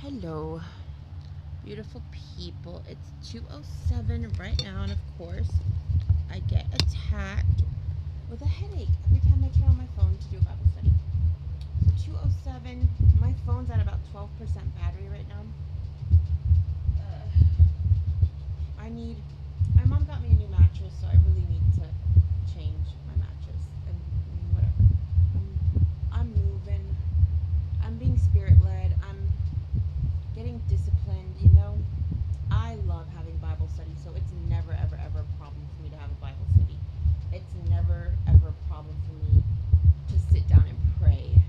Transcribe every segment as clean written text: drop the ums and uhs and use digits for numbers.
Hello, beautiful people. It's 2:07 right now, and of course, I get attacked with a headache every time I turn on my phone to do a Bible study. So 2:07, my phone's at about 12% battery right now. I need. My mom got me a new mattress, so I really need to change my mattress and whatever. I'm moving. I'm being spirit led. I'm getting disciplined. I love having Bible study, so it's never, ever, ever a problem for me to have a Bible study. It's never, ever a problem for me to sit down and pray.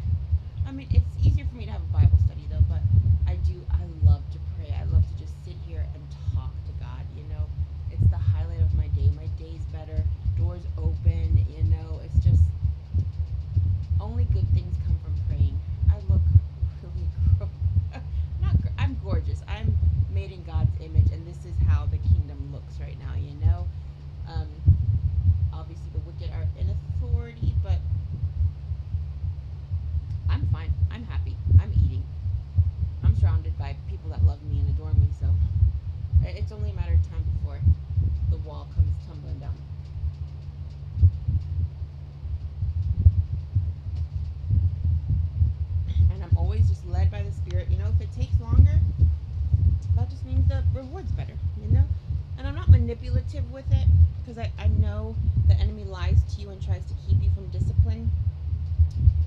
I mean, it's easier for me to have a Bible study though, but I love to pray. I love to just sit here and talk to God. It's the highlight of my day. My day's better, doors open. It's just only good things come from praying. I look really not I'm gorgeous. I'm made in God's image, and this is how the kingdom looks right now. Um, Obviously the wicked are in authority, but I'm fine. I'm happy. I'm eating. I'm surrounded by people that love me and adore me, so it's only a matter of time before the wall comes tumbling down. And I'm always just led by the Spirit. If it takes longer, that just means the reward's better. And I'm not manipulative with it because I know the enemy lies to you and tries to keep you from discipline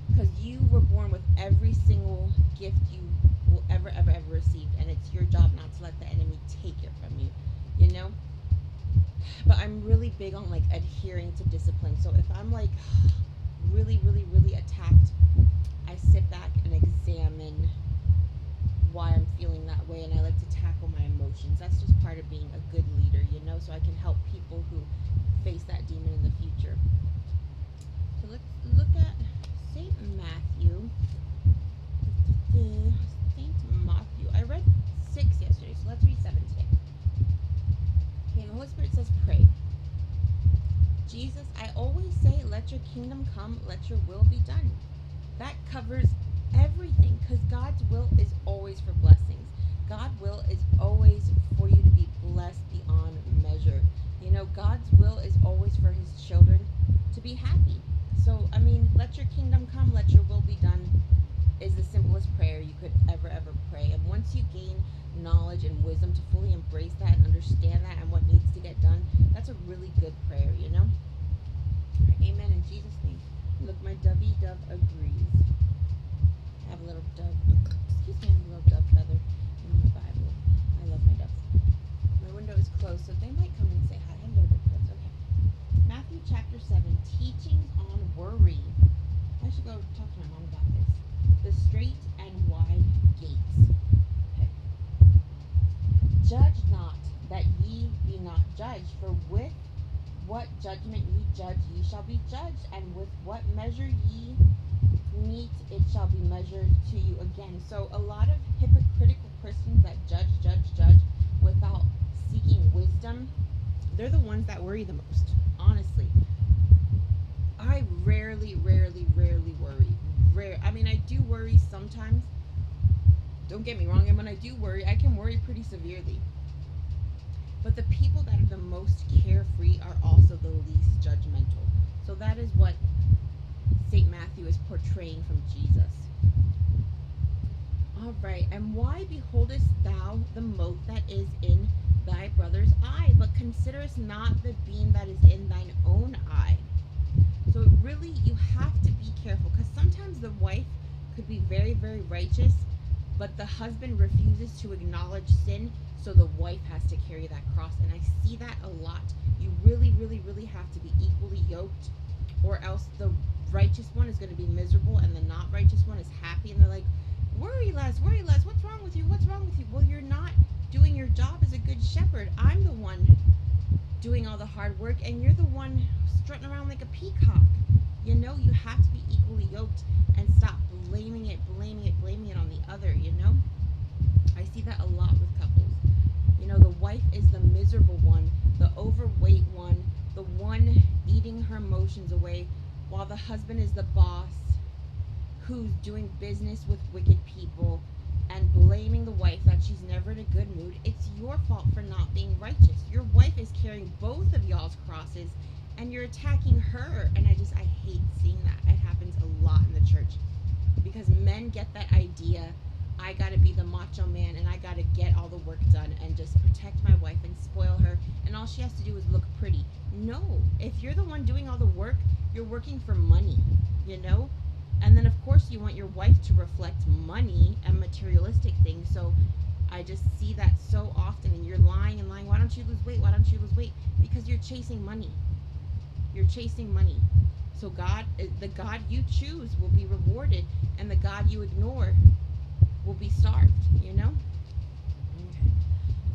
because you were born with every single gift you will ever, ever, ever receive, and it's your job not to let the enemy take it from you. But I'm really big on like adhering to discipline. So if I'm like really, really, really attacked, I sit back and examine why I'm feeling that way, and I like to tackle my emotions. That's just part of being a good leader, so I can help people who face that demon in the future. So let's look at St. Matthew. St. Matthew. I read 6 yesterday, so let's read 7 today. Okay, and the Holy Spirit says, pray. Jesus, I always say, let your kingdom come, let your will be done. That covers everything because God's will is always for blessings. God's will is always for you to be blessed beyond measure. God's will is always for his children to be happy. So, let your kingdom come, let your will be done is the simplest prayer you could ever, ever pray. And once you gain knowledge and wisdom to fully embrace that and understand that and what needs to get done, that's a really good prayer. Right, amen in Jesus' name. Look, my dovey dove agrees. I have a little dove, excuse me, I have a little dove feather in my Bible. I love my doves. My window is closed, so they might come and say hi. Hello, birds. Okay. Matthew chapter 7, teachings on worry. I should go talk to my mom about this. The straight and wide gates. Okay. Judge not, that ye be not judged, for with what judgment ye judge, ye shall be judged, and with what measure ye meet, it shall be measured to you again. So a lot of hypocritical Christians that judge without seeking wisdom, they're the ones that worry the most, honestly. I rarely worry. I do worry sometimes. Don't get me wrong, and when I do worry, I can worry pretty severely. But the people that are the most carefree are also the least judgmental. So that is what St. Matthew is portraying from Jesus. All right, and why beholdest thou the mote that is in thy brother's eye, but considerest not the beam that is in thine own eye? So really, you have to be careful, because sometimes the wife could be very, very righteous, but the husband refuses to acknowledge sin, so the wife has to carry that cross. And I see that a lot. You really, really, really have to be equally yoked, or else the righteous one is going to be miserable and the not righteous one is happy, and they're like, worry less, what's wrong with you? Well, you're not doing your job as a good shepherd. I'm the one doing all the hard work, and you're the one strutting around like a peacock. You have to be equally yoked and stop blaming it on the other. I see that a lot with couples. The wife is the miserable one, the overweight one, the one eating her emotions away, while the husband is the boss who's doing business with wicked people and blaming the wife she's never in a good mood, it's your fault for not being righteous. Your wife is carrying both of y'all's crosses and you're attacking her. And I hate seeing that. It happens a lot in the church because men get that idea, I gotta be the macho man and I gotta get all the work done and just protect my wife and spoil her, and all she has to do is look pretty. No, if you're the one doing all the work, you're working for money, you know? And then of course you want your wife to reflect money and materialistic things. So I just see that so often, and you're lying and lying. Why don't you lose weight? Why don't you lose weight? Because you're chasing money. You're chasing money. So the God you choose will be rewarded, and the God you ignore will be starved, you know? Okay.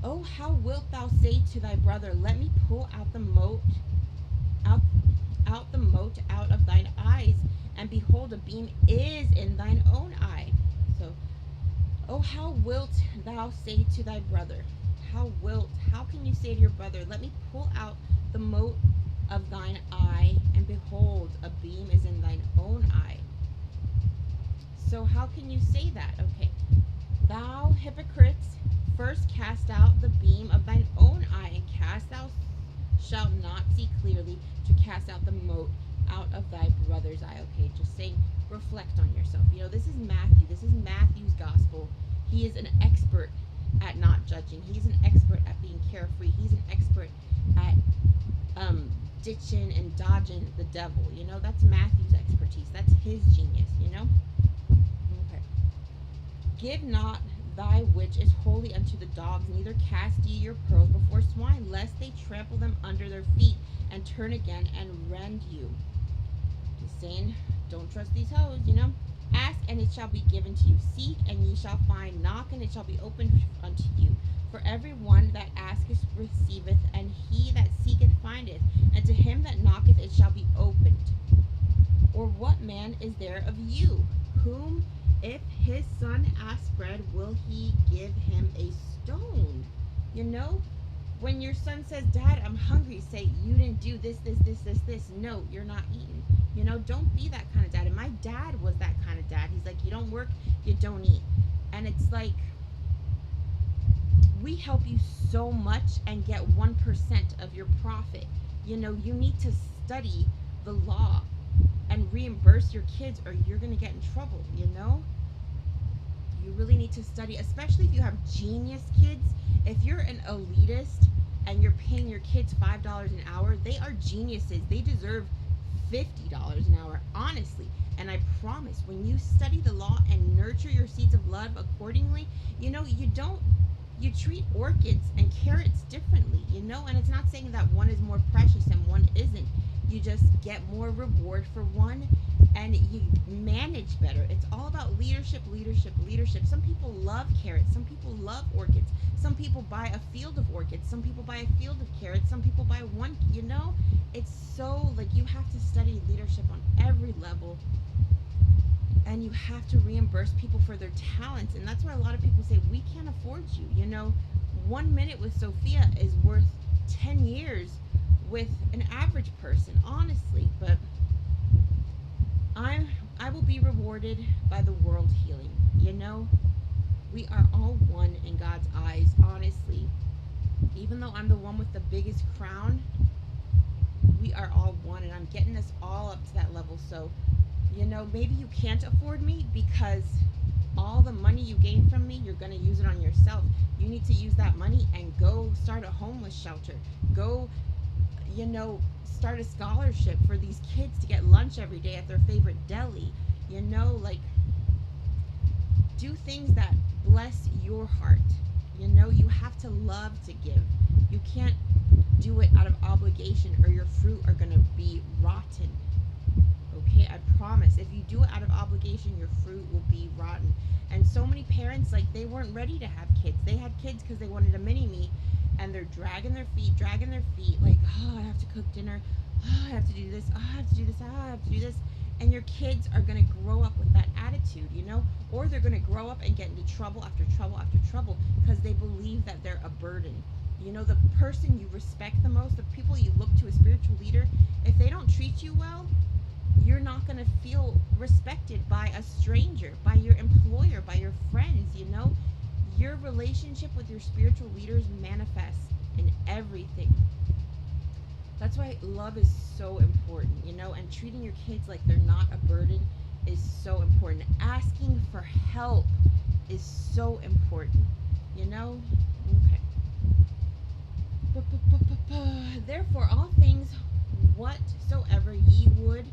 Oh, how wilt thou say to thy brother, let me pull out the mote out of thine eyes, and behold, a beam is in thine own eye. So, oh, how wilt thou say to thy brother? How can you say to your brother, let me pull out the mote of thine eye, and behold, a beam is in thine own eye? So how can you say that? Okay. Thou hypocrites, first cast out the beam of thine own eye, and thou shalt not see clearly to cast out the mote out of thy brother's eye. Okay, just saying, reflect on yourself. You know, this is Matthew. This is Matthew's gospel. He is an expert at not judging. He's an expert at being carefree. He's an expert at ditching and dodging the devil. You know, that's Matthew's expertise. That's his genius, you know? Okay. Give not thy which is holy unto the dogs, neither cast ye your pearls before swine, lest they trample them under their feet, and turn again and rend you. He's saying, don't trust these hoes, you know? Ask, and it shall be given to you. Seek, and ye shall find. Knock, and it shall be opened unto you. For every one that asketh receiveth, and he that seeketh findeth, and to him that knocketh it shall be opened. Or what man is there of you, whom if his son asks bread, will he give him a stone? You know, when your son says, Dad, I'm hungry, say, you didn't do this. No, you're not eating. You know, don't be that kind of dad. And my dad was that kind of dad. He's like, you don't work, you don't eat. And it's like, we help you so much and get 1% of your profit. You know, you need to study the law and reimburse your kids, or you're going to get in trouble, you know? You really need to study, especially if you have genius kids. If you're an elitist and you're paying your kids $5 an hour, they are geniuses. They deserve $50 an hour, honestly. And I promise, when you study the law and nurture your seeds of love accordingly, you know, you treat orchids and carrots differently, you know? And it's not saying that one is more precious and one isn't. You just get more reward for one, and you manage better. It's all about leadership. Some people love carrots. Some people love orchids. Some people buy a field of orchids. Some people buy a field of carrots. Some people buy one, you know? It's so, like, you have to study leadership on every level, and you have to reimburse people for their talents. And that's why a lot of people say, we can't afford you. You know, 1 minute with Sophia is worth 10 years with an average person, honestly. But I will be rewarded by the world healing. You know, we are all one in God's eyes, honestly. Even though I'm the one with the biggest crown, we are all one, and I'm getting us all up to that level. So, you know, maybe you can't afford me because all the money you gain from me, you're going to use it on yourself. You need to use that money and go start a homeless shelter. Go, you know, start a scholarship for these kids to get lunch every day at their favorite deli. You know, like, do things that bless your heart. You know, you have to love to give. You can't do it out of obligation, or your fruit are going to be rotten. Okay, I promise. If you do it out of obligation, your fruit will be rotten. And so many parents, like, they weren't ready to have kids. They had kids because they wanted a mini-me, and they're dragging their feet, like, oh, I have to cook dinner, oh, I have to do this, oh, I have to do this, oh, I have to do this. And your kids are going to grow up with that attitude, you know? Or they're going to grow up and get into trouble after trouble after trouble because they believe that they're a burden. You know, the person you respect the most, the people you look to, a spiritual leader, if they don't treat you well, you're not going to feel respected by a stranger, by your employer, by your friends, you know? Your relationship with your spiritual leaders manifests in everything. That's why love is so important, and treating your kids like they're not a burden is so important. Asking for help is so important, Okay. Therefore, all things whatsoever ye would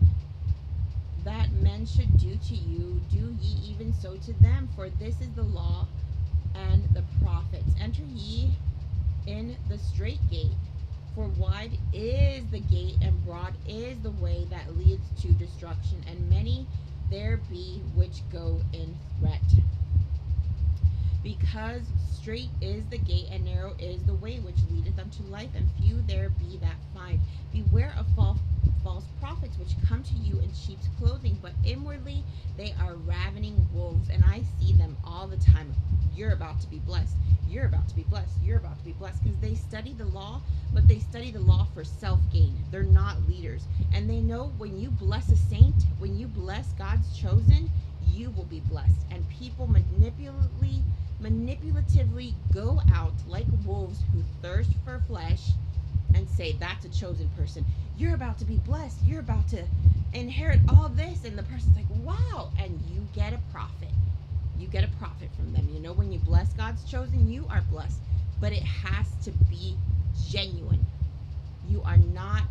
that men should do to you, do ye even so to them. For this is the law and the prophets. Enter ye in the straight gate. For wide is the gate, and broad is the way that leads to destruction, and many there be which go in threat. Because straight is the gate, and narrow is the way which leadeth unto life, and few there be that find. Beware of false prophets, which come to you in sheep's clothing, but inwardly they are ravening wolves. And I see them all the time. You're about to be blessed. You're about to be blessed. You're about to be blessed. Because they study the law, but they study the law for self-gain. They're not leaders. And they know when you bless a saint, when you bless God's chosen, you will be blessed. And people manipulatively go out like wolves who thirst for flesh and say, that's a chosen person. You're about to be blessed. You're about to inherit all this. And the person's like, wow. And you get a profit. You get a profit from them. When you bless God's chosen, you are blessed. But it has to be genuine. You are not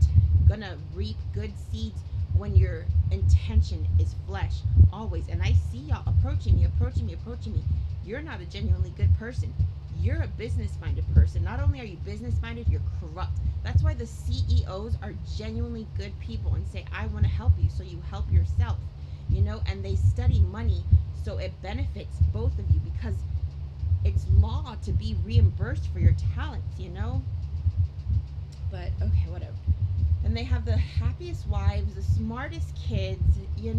going to reap good seeds when your intention is flesh. Always. And I see y'all approaching me. You're not a genuinely good person. You're a business-minded person. Not only are you business-minded, you're corrupt. That's why the CEOs are genuinely good people and say, I want to help you, so you help yourself. And they study money so it benefits both of you, because it's law to be reimbursed for your talents, But, okay, whatever. And they have the happiest wives, the smartest kids, It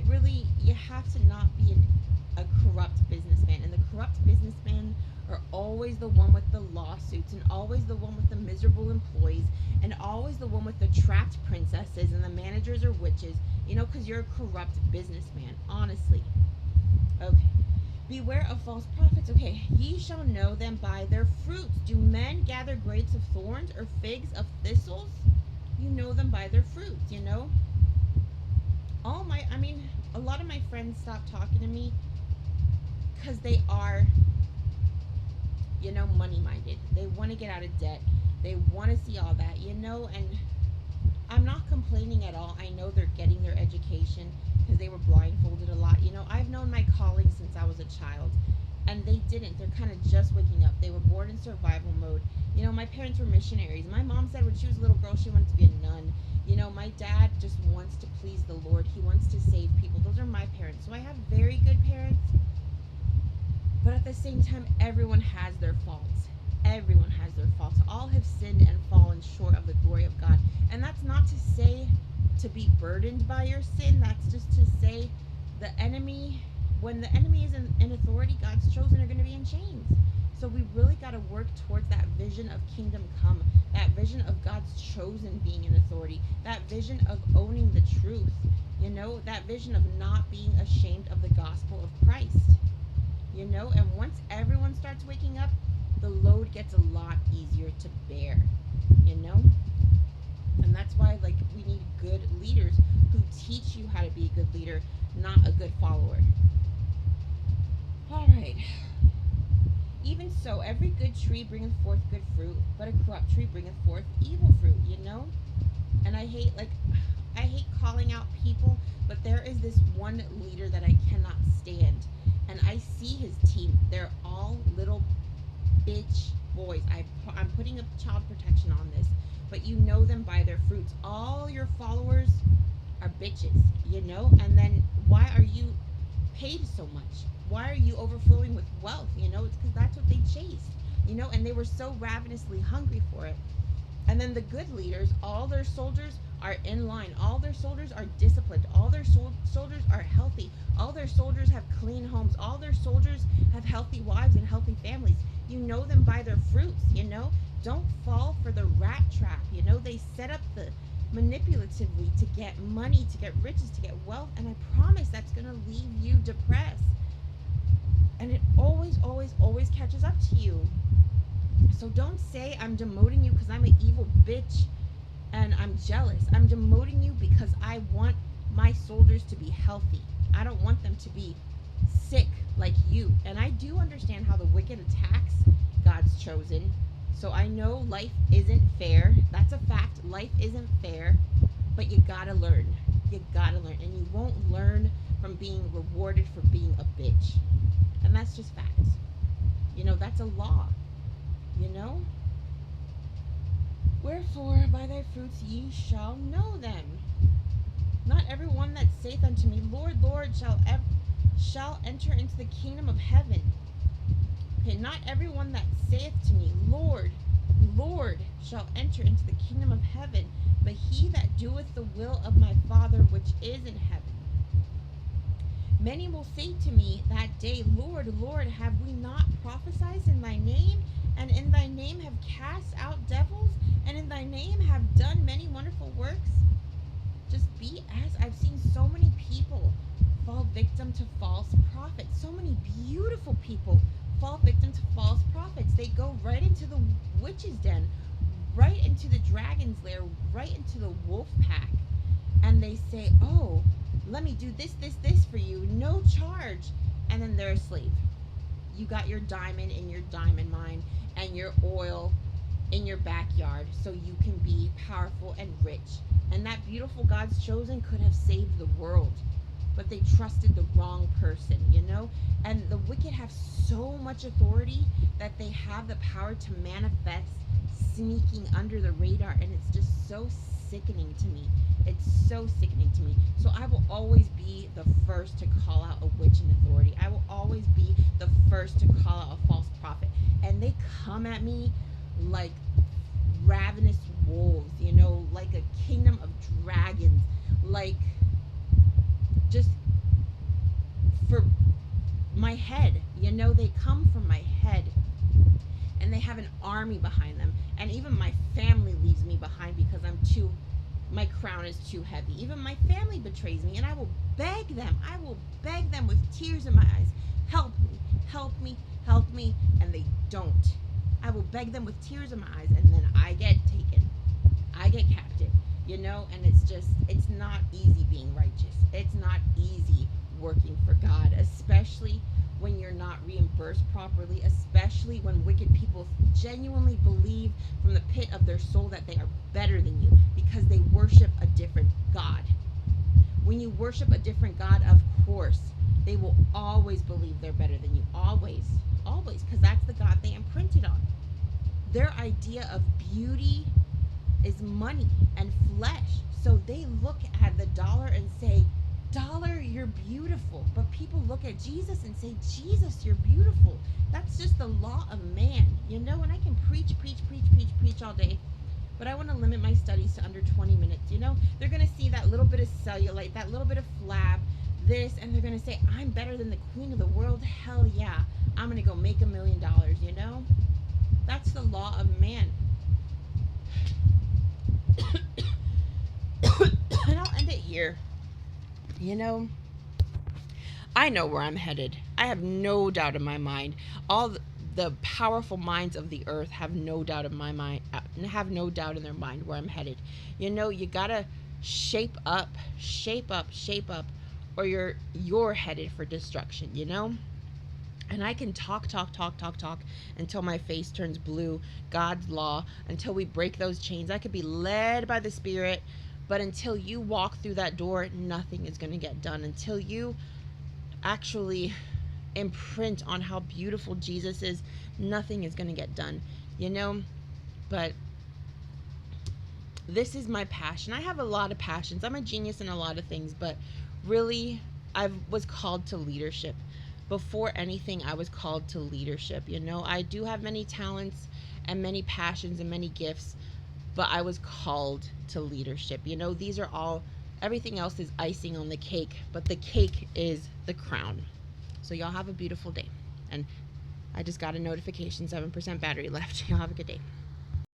really, you have to not be a corrupt businessman. And the corrupt businessmen are always the one with the lawsuits, and always the one with the miserable employees, and always the one with the trapped princesses, and the managers are witches, because you're a corrupt businessman, honestly. Okay. Beware of false prophets. Okay. Ye shall know them by their fruits. Do men gather grapes of thorns or figs of thistles? You know them by their fruits, a lot of my friends stopped talking to me because they are, money minded. They want to get out of debt. They want to see all that, and I'm not complaining at all. I know they're getting their education because they were blindfolded a lot. I've known my calling since I was a child, and they didn't. They're kind of just waking up. They were born in survival mode. My parents were missionaries. My mom said when she was a little girl, she wanted to be a nun. My dad just wants to please the Lord. He wants to save people. Those are my parents. So I have very good parents. But at the same time, everyone has their faults. Everyone has their faults. All have sinned and fallen short of the glory of God. And that's not to say to be burdened by your sin. That's just to say the enemy, when the enemy is in authority, God's chosen are going to be in chains. So we really got to work towards that vision of kingdom come, that vision of God's chosen being in authority, that vision of owning the truth, that vision of not being ashamed of the gospel of Christ, and once everyone starts waking up, the load gets a lot easier to bear, and that's why, we need good leaders who teach you how to be a good leader, not a good follower. All right. Even so, every good tree bringeth forth good fruit, but a corrupt tree bringeth forth evil fruit, And I hate calling out people, but there is this one leader that I cannot stand. And I see his team. They're all little bitch boys. I'm putting up child protection on this, but you know them by their fruits. All your followers are bitches, And then why are you paid so much? Why are you overflowing with wealth? It's because that's what they chased, and they were so ravenously hungry for it. And then the good leaders, all their soldiers are in line. All their soldiers are disciplined. All their soldiers are healthy. All their soldiers have clean homes. All their soldiers have healthy wives and healthy families. You know them by their fruits, Don't fall for the rat trap, They set up the manipulatively to get money, to get riches, to get wealth, and I promise that's going to leave you depressed. And it always catches up to you. So don't say I'm demoting you because I'm an evil bitch and I'm jealous. I'm demoting you because I want my soldiers to be healthy. I don't want them to be sick like you. And I do understand how the wicked attacks God's chosen. So I know life isn't fair. That's a fact. Life isn't fair. But you gotta learn. You gotta learn. And you won't learn from being rewarded for being a bitch. And that's just facts. That's a law. You know? Wherefore, by thy fruits ye shall know them. Not everyone that saith unto me, Lord, Lord, shall enter into the kingdom of heaven. Okay, not everyone that saith to me, Lord, Lord, shall enter into the kingdom of heaven, but he that doeth the will of my Father which is in heaven. Many will say to me that day, Lord, Lord, have we not prophesied in thy name, and in thy name have cast out devils, and in thy name have done many wonderful works? Just be as I've seen so many people fall victim to false prophets. So many beautiful people fall victim to false prophets. They go right into the witch's den, right into the dragon's lair, right into the wolf pack, and they say, oh, let me do this for you, no charge. And then they're a slave. You got your diamond in your diamond mine and your oil in your backyard so you can be powerful and rich. And that beautiful God's chosen could have saved the world, but they trusted the wrong person, And the wicked have so much authority that they have the power to manifest sneaking under the radar, and it's just so sickening to me. It's so sickening to me. So I will always be the first to call out a witch in authority. I will always be the first to call out a false prophet. And they come at me like ravenous wolves, like a kingdom of dragons, like just for my head, they come from my head, and they have an army behind them. And even my family leaves me behind because my crown is too heavy. Even my family betrays me, and I will beg them with tears in my eyes, help me, help me, help me, and they don't. I will beg them with tears in my eyes, and then I get taken. I get captive, and it's not easy being righteous. It's not easy working for God, especially when you're not reimbursed properly, especially when wicked people genuinely believe from the pit of their soul that they are better than you because they worship a different God. When you worship a different God, of course, they will always believe they're better than you. Always, because that's the God they imprinted on. Their idea of beauty is money and flesh. So they look at the dollar and say, dollar, you're beautiful. But people look at Jesus and say, Jesus, you're beautiful. That's just the law of man, and I can preach all day, but I want to limit my studies to under 20 minutes. They're going to see that little bit of cellulite, that little bit of flab, this, and they're going to say, I'm better than the queen of the world. Hell yeah, I'm going to go make $1 million. That's the law of man. And I'll end it here. I know where I'm headed. I have no doubt in my mind. All the powerful minds of the earth have no doubt in my mind, have no doubt in their mind where I'm headed. You gotta shape up, or you're headed for destruction. And I can talk until my face turns blue, God's law, until we break those chains. I could be led by the Spirit, but until you walk through that door, nothing is going to get done. Until you actually imprint on how beautiful Jesus is, nothing is going to get done, But this is my passion. I have a lot of passions. I'm a genius in a lot of things, but really, I was called to leadership. Before anything, I was called to leadership. I do have many talents and many passions and many gifts, but I was called to leadership. These are all, everything else is icing on the cake, but the cake is the crown. So y'all have a beautiful day. And I just got a notification, 7% battery left. Y'all have a good day.